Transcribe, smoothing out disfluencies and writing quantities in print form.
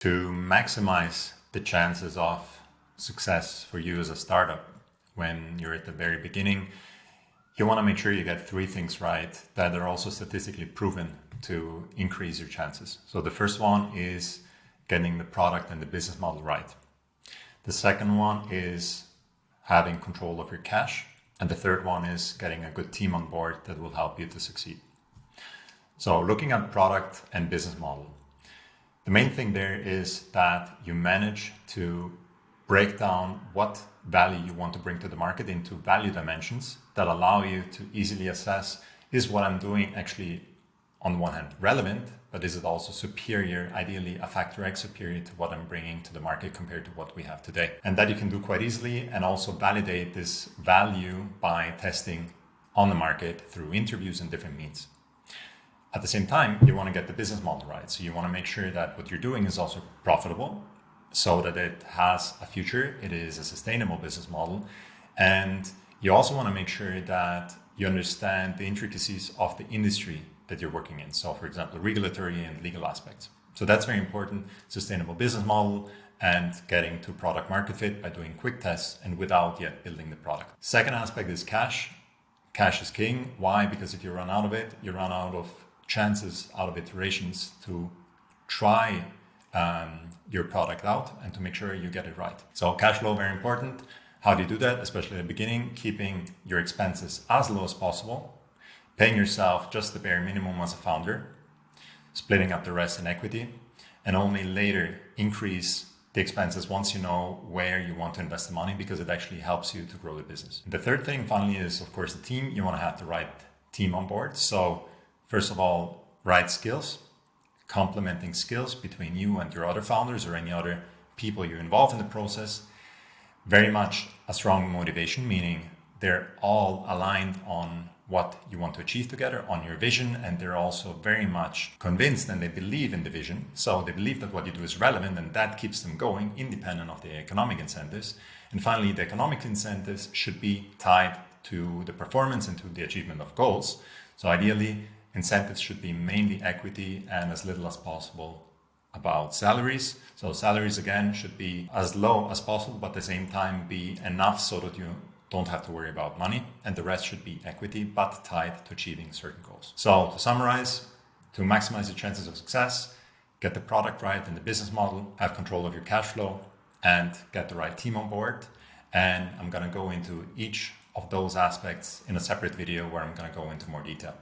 To maximize the chances of success for you as a startup when you're at the very beginning, you want to make sure you get three things right that are also statistically proven to increase your chances. So the first one is getting the product and the business model right. The second one is having control of your cash. And the third one is getting a good team on board that will help you to succeed. So looking at product and business model, the main thing there is that you manage to break down what value you want to bring to the market into value dimensions that allow you to easily assess, is what I'm doing actually on one hand relevant, but is it also superior, ideally a factor X superior to what I'm bringing to the market compared to what we have today. And that you can do quite easily and also validate this value by testing on the market through interviews and different means. At the same time, you want to get the business model right. So you want to make sure that what you're doing is also profitable so that it has a future. It is a sustainable business model. And you also want to make sure that you understand the intricacies of the industry that you're working in. So for example, regulatory and legal aspects. So that's very important. Sustainable business model and getting to product market fit by doing quick tests and without yet building the product. Second aspect is cash. Cash is king. Why? Because if you run out of it, you run out of chances, out of iterations to try your product out and to make sure you get it right. So cash flow, very important. How do you do that? Especially at the beginning, keeping your expenses as low as possible, paying yourself just the bare minimum as a founder, splitting up the rest in equity, and only later increase the expenses once you know where you want to invest the money, because it actually helps you to grow the business. The third thing finally is, of course, the team. You want to have the right team on board. So first of all, right skills, complementing skills between you and your other founders or any other people you involve in the process. Very much a strong motivation, meaning they're all aligned on what you want to achieve together, on your vision, and they're also very much convinced and they believe in the vision. So they believe that what you do is relevant and that keeps them going independent of the economic incentives. And finally, the economic incentives should be tied to the performance and to the achievement of goals. So ideally, incentives should be mainly equity and as little as possible about salaries. So salaries, again, should be as low as possible, but at the same time be enough so that you don't have to worry about money. And the rest should be equity, but tied to achieving certain goals. So to summarize, to maximize your chances of success, get the product right and the business model, have control of your cash flow, and get the right team on board. And I'm going to go into each of those aspects in a separate video where I'm going to go into more detail.